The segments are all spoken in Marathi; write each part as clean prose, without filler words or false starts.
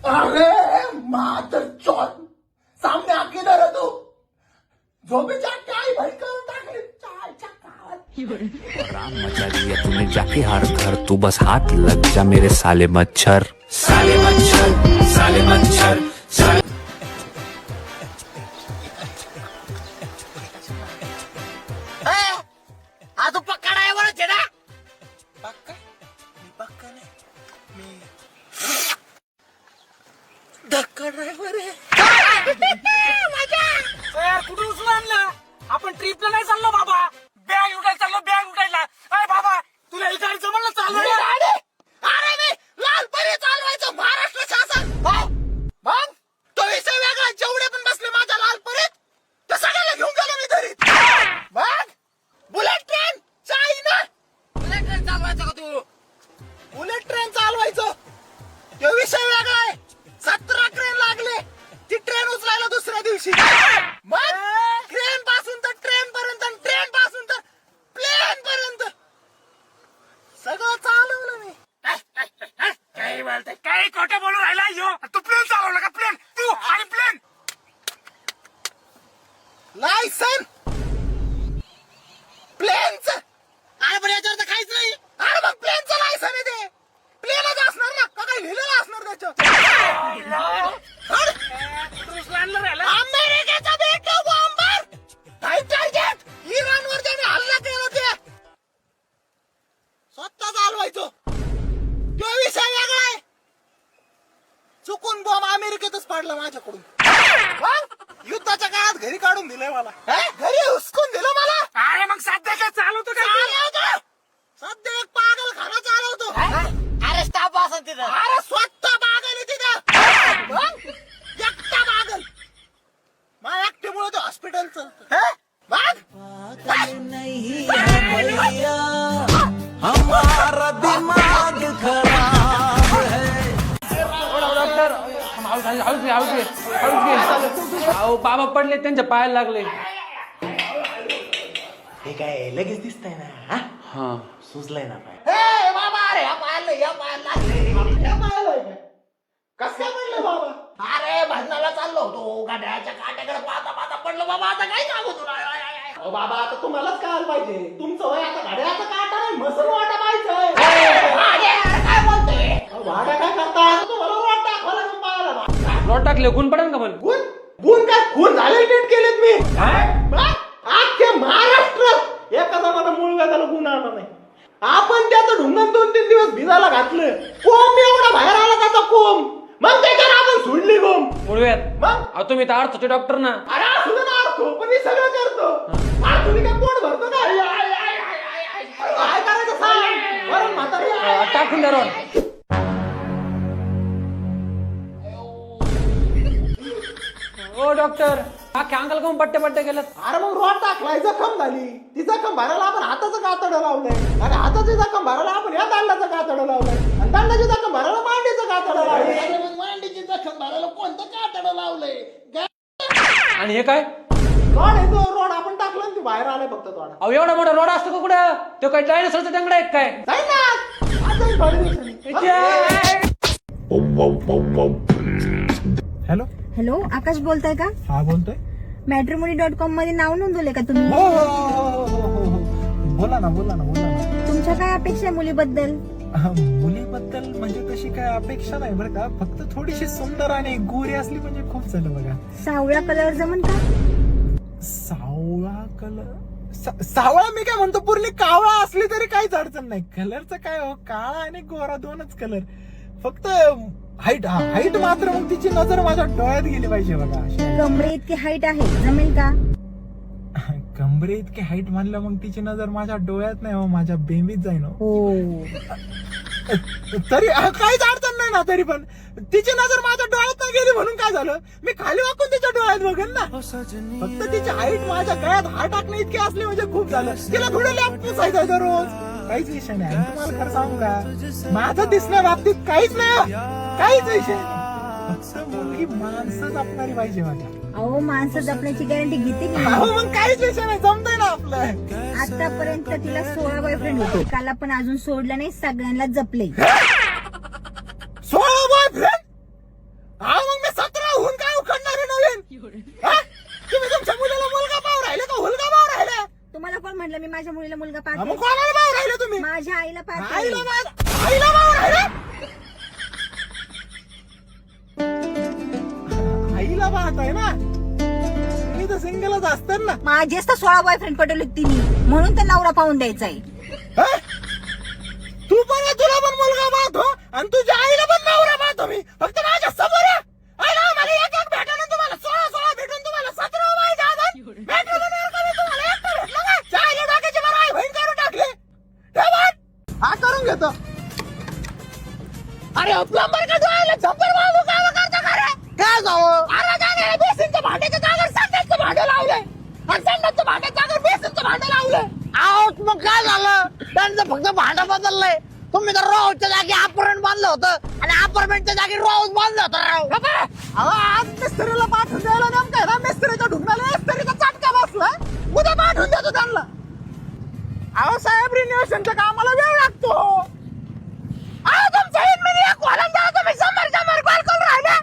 अरे मातर चौथ सामने आके ना रह तू झोपेच्या काय भाई करून टाकले चायच्या काळात राम मचा दिया तूने जाके हर घर तू बस हाथ लग जा मेरे साले मच्छर साले मच्छर साले मच्छर साले हा तू पक्का ड्रायव्हर आहे ना पक्का मी पक्का नाही मी धक्का ड्रायव्हर आहे कुठून उचलून आणलं आपण ट्रिपला नाही चाललो बाबा बॅग उठायला चाललो बॅग उठायला अरे बाबा तुला ही गाडी जमलं चाललो अरे मी लालपरी चालवायचं महाराष्ट्र शासन मग तो विषय वेगळा जेवढे पण बसले माझ्या लालपरीत ते सगळ्याला घेऊन गेलो मी घरी मग bullet train China bullet train चालवायचं का तू बुलेट ट्रेन चालवायचं तो विषय वेगळा आहे 17 ट्रेन लागले ती ट्रेन उचलायला दुसऱ्या दिवशी मग ट्रेन पासून तर ट्रेन पर्यंत ट्रेन पासून तर प्लेन पर्यंत सगळं चालवलं मी काही बोलते काही खोटं बोलून राहिला यो तू प्लेन चालवला का प्लेन तू आणि प्लेन लायसन प्लेनच अरे पण याच्यावर तर काहीच नाही अरे मग प्लेनचं लायसन आहे ते प्लेनच असणार ना का काही लिहिलेलं असणार त्याच्यावर आणलं राहिला अमेरिकेचा भेटो बॉम्बर फायटर जेट इराणवर ज्याने हल्ला केला ते स्वतः चालवायचो तो विषय वेगळा आहे चुकून बॉम्ब अमेरिकेतच पडला माझ्याकडून मग युद्धाच्या काळात घरी काढून दिलंय मला घरी हुसकून दिलं मला अरे मग सध्या काय चालवतो का चालवतो सध्या एक पागल खाना चालवतो अरे स्टाफ असेल तिथं अरे स्वतः पागल आहे तिथं मग एकटा पागल मग एकट्यामुळे तो हॉस्पिटल चालतं हमारा दिमाग खराब अहो बाबा पडले त्यांच्या पायाला लागले हे काय लगेच दिसतंय ना हा सुचलंय ना पाय हे बाबा अरे या पायाला कसं पडलं बाबा अरे भाजनाला चाललो होतो गाड्याच्या काट्याकडे पाहता पाहता पडलो बाबा आता काय सांगू तुला बाबा आता तुम्हालाच कळायला पाहिजे तुमचं वय आता गाड्याचा काटा नाही मसल वाटा पाहिजे काय बोलतोय भाड्या काय करता तुम्हाला रोड दाखवा लागून पाहायला रॉड टाकले गुण पडेल का पण गुण गुण काय खून झाले नीट केलेत मी अख्खे महाराष्ट्रात एका जणाला मूळ व्याजाला गुण आला नाही आपण त्याचं ढुंगण 2-3 दिवस भिजायला घातलं कोंब एवढा बाहेर आला त्याचा कोंब मग त्याच्यावर आपण सोडली कोंब मुळव्यात मग अहो तुम्ही तर अर्थचे डॉक्टर ना अरे असू दे ना अर्थो पण मी सगळं करतो तुम्ही काय पोट भरतो का काय करायचं सांग वरून म्हातारी टाकून द्या रॉड ओ डॉक्टर अख्ख्या अंगाला कोण पट्टे पट्टे केलं अरे मग रॉड टाकलाय जखम झाली ती जखम भरायला आपण हाताचं कातडं लावलंय आणि हाताची जखम भरायला आपण या दांडाचं कातडं लावलंय आणि दांडाची जखम भरायला मांडीचं कातडं लावलंय मांडीची जखम भरायला कोणतं कातडं लावलंय आणि हे काय रॉड आहे तो रॉड आपण टाकलं आणि ती बाहेर आलाय फक्त थोडा अहो एवढा मोठा रॉड असतो का कुठं तो काय डायनोसरचा टंगडा आहे काय जाईल ना आता थोडी दिवसांनी. हॅलो हॅलो आकाश बोलताय का हा बोलतोय matrimony.com मध्ये नाव नोंदवले का तुम्ही हो बोला ना तुमच्या काय अपेक्षा आहे मुलीबद्दल मुलीबद्दल म्हणजे तशी काय अपेक्षा नाही बरं का फक्त थोडीशी सुंदर आणि गोरी असली म्हणजे खूप झालं बघा सावळा कलर जमन का सावळा कलर सावळा मी काय म्हणतो पूर्ण कावळा असली तरी काहीच अडचण नाही कलरचं काय हो काळा आणि गोरा दोनच कलर फक्त हाईट मात्र मग तिची नजर माझ्या डोळ्यात गेली पाहिजे बघा कमरे इतकी हाईट आहे जमेल का कमरे इतके हाईट मानलं मग तिची नजर माझ्या डोळ्यात नाही हो माझ्या बेंबीत जाईन हो तरी काहीच अडचण नाही ना तरी पण तिची नजर माझ्या डोळ्यात नाही गेली म्हणून काय झालं मी खाली वाकून तिच्या डोळ्यात बघेन ना फक्त तिची हाईट माझ्या गळ्यात हात टाकणे इतके असले म्हणजे खूप झालं तिला थोडं लॅप पुसायचं दररोज काहीच विषय नाही तुम्हाला खरं सांगू का माझं दिसण्या बाबतीत काहीच नाही काहीच विषय फक्त मुलगी माणसं जपणारी पाहिजे माझ्या अहो माणसं जपण्याची गॅरंटी घेते की अहो मग काहीच विषय नाही जमतंय ना आपलं आतापर्यंत तिला 16 बॉयफ्रेंड होते काल पण अजून सोडलं नाही सगळ्यांना जपले 16 बॉयफ्रेंड पाहते मग कोणाला भाऊ राहिले तुम्ही? माझ्या आईला पाहते आईला भाऊ राहिले? आईला पाहताय ना, तुम्ही तर सिंगलच असतात ना. माझेच तर 16 बॉयफ्रेंड पटवले तिने, म्हणून तर नवरा पाहून द्यायचा आहे. हा? तू पण आहे, तुला पण मुलगा पाहतो आणि तुझ्या आईला पण नवरा पाहतो मी, फक्त माझ्या समोर आहे. आईला मला एक भेटून तुम्हाला 16 भेटून तुम्हाला 17 पाहिजे अजून. भेटलं नाही का मी तुम्हाला एकटं भेटलं का? चायला टाकायची बरं आई बहीण करून टाकले. हा करून घेतो. अरे प्लंबर का डोळ्याला झंपर बाबू काम करता का रे? काय जावं? अरे काय बेसिनचं भांड्याच्या जागेवर संडासचं भांडं लावलंय आणि संडासचं भांड्याच्या जागेवर बेसिनचं भांडं लावलंय. आहो मग काय झालं, त्यांचं फक्त भांडं बदललंय. तुम्ही तर रोजच्या जागी अपार्टमेंट बांधलं होतं आणि अपार्टमेंटच्या जागी रोज बांधलं होतं राव. अहो आज मिस्त्रीला पाठवून द्यायला नेमकं आहे ना, मिस्त्रीच्या ढुकणाला मिस्त्रीचा चटका बसला. उद्या पाठवून देतो त्यांना. अहो साहेब, रिनोव्हेशनच्या कामाला वेळ लागतो. अहो तुमचा तुम्ही समोर कॉल करून राहिला.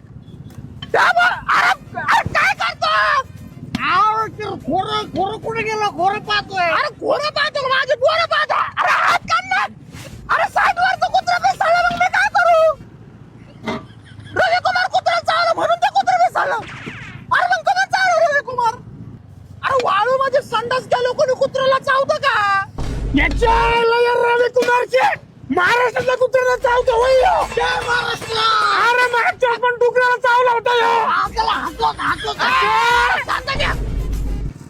अरे काय करतो? खोरं कुठे गेलं? खोरं पाहतोय. अरे खोरं पाहतो, माझे पोरं पाहतो. अरे हात काढणार. अरे 60 वरचं कुत्रं बेसाळलं, मग मी काय करू? रविकुमार कुत्रं चावलं म्हणून ते कुत्रं बेसाळलं. अरे मग कोणा चावलं रविकुमार? अरे वाळू मध्ये संडास गेलो, कोणी कुत्र्याला चावतं का? याच्या रविकुमारचे महाराष्ट्रातल्या कुत्र्याला चावतो होय ह्यो. अरे मागच्या पण डुकराला चावला होता ह्यो.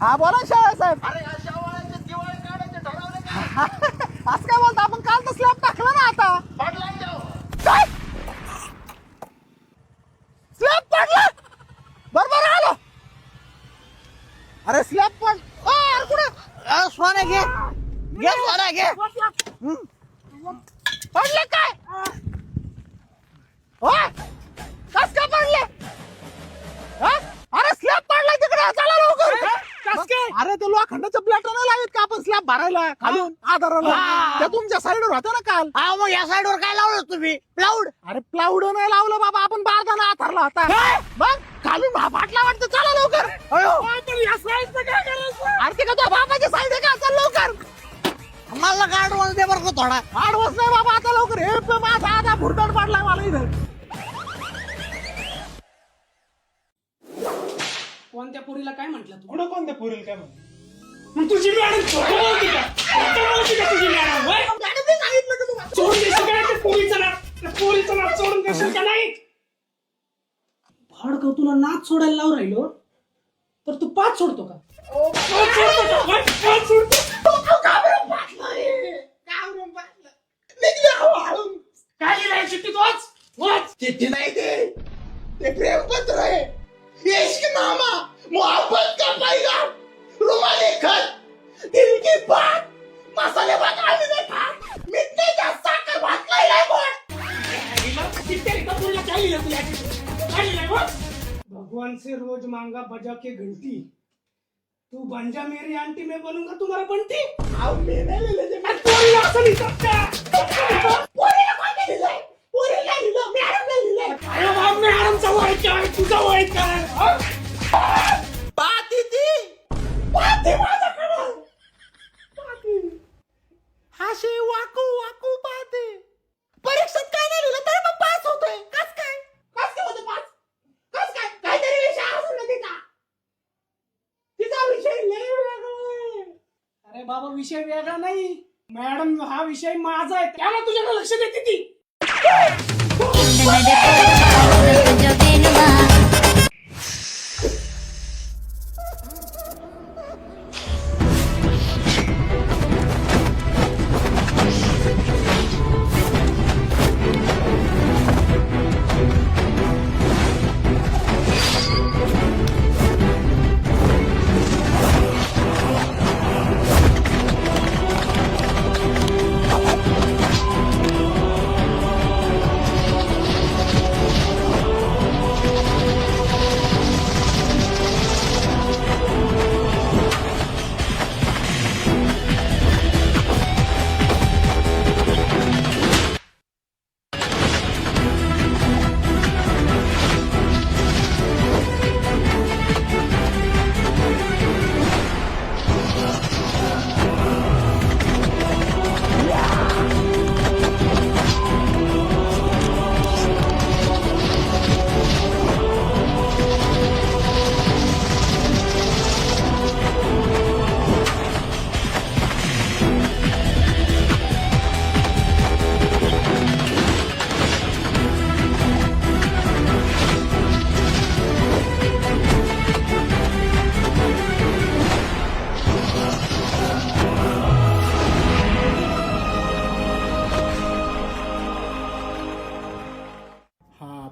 हा बोला शाळा साहेब. अरे असं काय बोलता? आपण काल तर स्लॅब टाकला ना. आता काय स्लॅब पडला? बरोबर आलो. अरे स्लॅब पण कुठे? सोने घे सोने घे. पडले काय? होय कस का पडले? अरे स्लॅब पडला तिकडे, चला लवकर. कस काय? अरे ते लोखंडाच्या प्लेट नाही लागत का आपण स्लॅब भरायला खालून आधाराला? त्या तुमच्या साईडवर होत्या ना काल. हा मग या साईडवर काय लावलं तुम्ही? प्लाऊड? अरे प्लाऊड नाही लावलं बाबा, आपण बारदाना आथरला होता. मग खालून फाटला वाटतं, चला लवकर. पण या साईडचं काय करायचं? अरे ते का तुझ्या बापाची साईड आहे का? चल लवकर. मला गाड दे बरं का थोडा. आडवस नाही बाबा, आता लवकर. हे पे माझा आता भुरकट पडलाय मला इथं. कोणत्या पोरीला काय म्हटलं तू? कुठं कोणत्या पुरेल काय म्हणतो? मग तुझी मॅडम खोटं बोलते का? खोटं बोलते का तुझी मॅडम? होय? सांगितलं का तुम्हाला? सोडून देशील का त्या पोरीचं नाव? त्या पोरीचं नाव सोडून देशील का नाही? भाडकं तुला नाच सोडायला लावून राहिलो तर तू 5 सोडतो का? 5 सोडतो का? होय? 5 सोडतो. काय लिहिलंय चिठ्ठीत? वाच वाच. चिठ्ठी नाही ते प्रेमपत्र आहे. इश्कनामा, मोहब्बत का पैगाम, रुमाली खत, दिल की बात, मसाले भात आलू में भात, मिठे का साखर भात लायलाय बोल. चिठ्ठी का तुला काय लिहिलं तुला चिठ्ठीत? काय लिहिलंय बोल? भगवान से रोज मांगा बजा के घंटी, तू बंजा मेरी आंटी मैं बनूंगा तुम्हारा बंटी. आव मी नाही लिहिलं ते. अरे पोरीला असं लिहितात का? पोरीला कोणी लिहिलंय? पोरीला लिहिलं, मॅडमला लिहिलंय. अरे बाप, मॅडमचा वय काय, तुझा वय काय? पाहती ती, पाहती माझ्याकडं. पाहती. हाशी वाकू वाकू पाहते. परीक्षेत काय नाही लिहिलं तरी मग पास होतोय. कस काय? कस काय होतं पास? कस काय? काहीतरी विषय असून ना तिचा. तिचा विषय लय वेगळा आहे. अरे बाबा, विषय वेगळा नाही. मॅडम हा विषय माझा आहे, त्याला तुझ्याकडे लक्ष देते ती.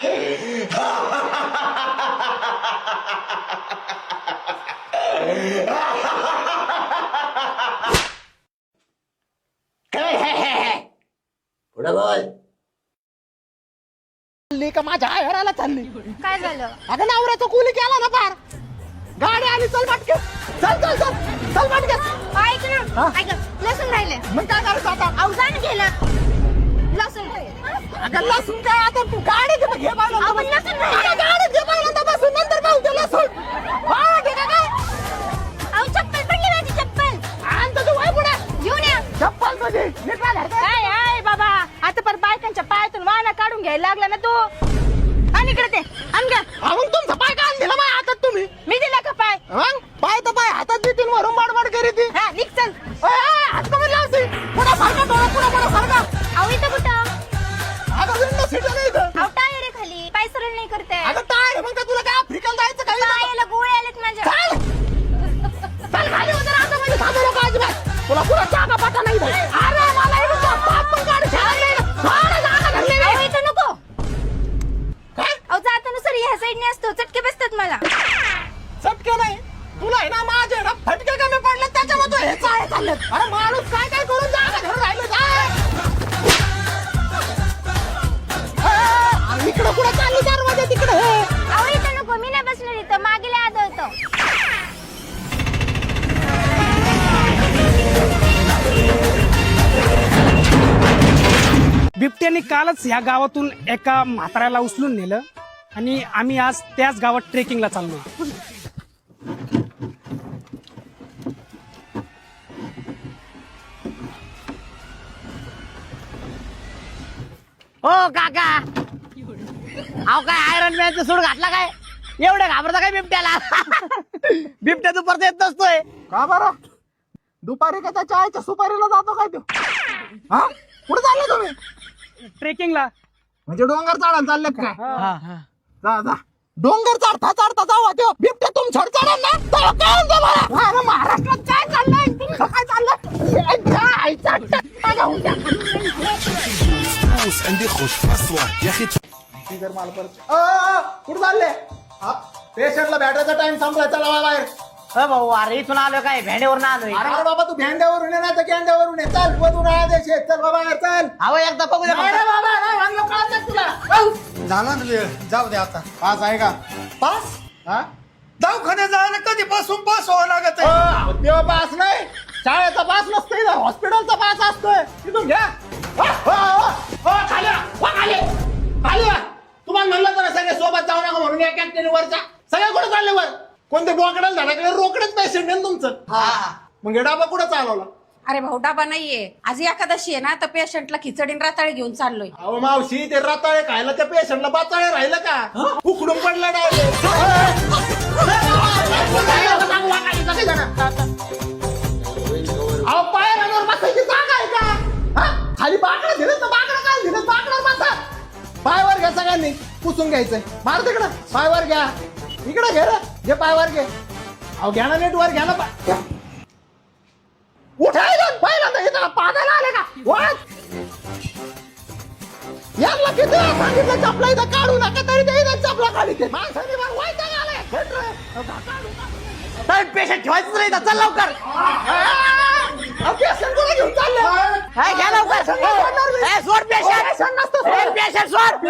पुढे बोल. चालली का माझ्या आयराला चालली? काय झालं? अगं नवऱ्याचं कुली केला ना पार. गाडी आली, चल पटके. चल चल चल चल पटके. ऐक ना, ऐक लसूण राहिले. मग काय करायचं आता? अवसान गेलं लसूण अगं लसूण काय आता तू गाडी घे घे पाहिलं. आपण लसूण राहिले. अगं गाडी घे पाहिलं तर बसून नंतर पाहू ते लसूण. हा ठीक आहे काय? अहो चप्पल पडली माझी चप्पल. आणतो तू वय पुढे. घेऊन या. चप्पल तुझी नीट राहा घरचं. काय आहे बाबा, आता पर बायकांच्या पायातून वाना काढून घ्यायला लागला ना तू. आणि इकडे ते आण ग. मग तुमचा पाय काय दिला माझ्या हातात तुम्ही? मी दिला का पाय? मग पाय तर पाय हातात देतील वरून बाडबाड करी ती. हा निघ चल. हात कमी लावते. पुढे फारका डोळा पुढे फारका. अहो इथं कुठं? अगं विंडो सीट नाही इथं. अहो टायर आहे खाली, पाय सरळ नाही करते. अगं टायर मग का तुला काय आफ्रिकेला जायचं काय? पायाला गोळे आलेत माझ्या. चल चल खाली उतर आता म्हणजे थांबू नको अजिबात. तुला पुढे जागा पाटा नाही भाई. अरे मला इथं पाप पण काढ छान थोडं जागा धरली नाही. अहो इथं नको. काय अहो जाताना सर ह्या साईडने असतो, चटके बसतात मला. चटके नाही तुला आहे ना माझे ना फटके कमी पडले त्याच्यामध्ये हे चाळे चालले. अरे माणूस काय काय करून जागा धरून राहिले. इकडे पुढे चालली दरवाजा तिकडे. अहो इथं नको, मी नाही बसणार इथं, मागेला आदळतो. बिबट्याने कालच ह्या गावातून एका म्हाताऱ्याला उचलून नेलं आणि आम्ही आज त्याच गावात ट्रेकिंगला चाललो. हो काका, अहो काय आयरन मॅनचं सूट घातला काय? एवढं घाबरता काय बिबट्याला? बिबट्या दुपारचा येत नसतोय. का बरं दुपारी का त्या चायच्या सुपारीला जातो काय तू? हा कुठे चालले तुम्ही? ट्रेकिंगला. म्हणजे डोंगर चढायला चालले काय? जा जा डोंगर चढता चढता जाऊ त्यो बिबट्या तुमच्यावर चढेल ना तेव्हा कळून जा मला. अरे महाराष्ट्रात काय चाललंय? तुमचं काय चाललंय? आईचा टक्का घेऊन द्या. कुठे चालले? पेशंटला बॅटरीचा टाइम संपलाय, चला बाहेर. हो भाऊ, अरे इथून आलो काय, भेंड्यावरून आलोय. अरे बाबा तू भेंड्यावरून ये ना तर कॅंड्यावरून ये. चल वधून द्यायचे. चल बाबा चल. अहो एकदा बघू द्या. नाही रे बाबा नाही म्हणलं कळत नाही तुला. झाला ना वेळ, जाऊ दे आता. पास आहे का? पास हा दवाखान्यात जायला कधीपासून पास व्हावं लागत तेव्हा पास नाही, शाळेचा पास नसतोय, हॉस्पिटलचा पास असतोय. तिथून घ्या. खाली वा, खाली खाली वा. तुम्हाला म्हणलं तर सगळे सोबत जाऊ नका म्हणून एक एकट्याने वरचा. सगळे कुठे चालले वर? कोणते बोकडाला झाडाकडे रोकडेच पेशंट आहे तुमचं. मग हे डाबा कुठं चालवला? अरे भाऊ डाबा नाहीये, आज एकादशी आहे ना, तर पेशंटला खिचडी आणि रताळे घेऊन चाललोय. अहो मावशी ते रताळे खायला त्या पेशंटला बाचाळे राहिलं का? उकडून पडला डायरेक्ट. अहो पायऱ्यांवर बसायची जागा आहे का? हा? खाली बाकडं दिलं तर बाकडं काय दिलं? बाकडं बसा. पायवर घ्या सगळ्यांनी, पुसून घ्यायचंय. मार तिकडं पायवर घ्या. इकडे घे रे, घे पायवर घे. अहो घ्या ना नेटवर घ्या ना. उठायला पहिल्यांदा इथं पादायला आले का? यांना किती वेळा सांगितलं चपला इथं काढू नका, तरी ते इथं चपला काढी ते. माणसाने मग वैताग आलाय. पेशंट ठेवायचं नाही इथं. चल लवकर. पेशंट कुठे घेऊन चालले? घ्या लवकर. सोड पेशंट. पेशंट सोड.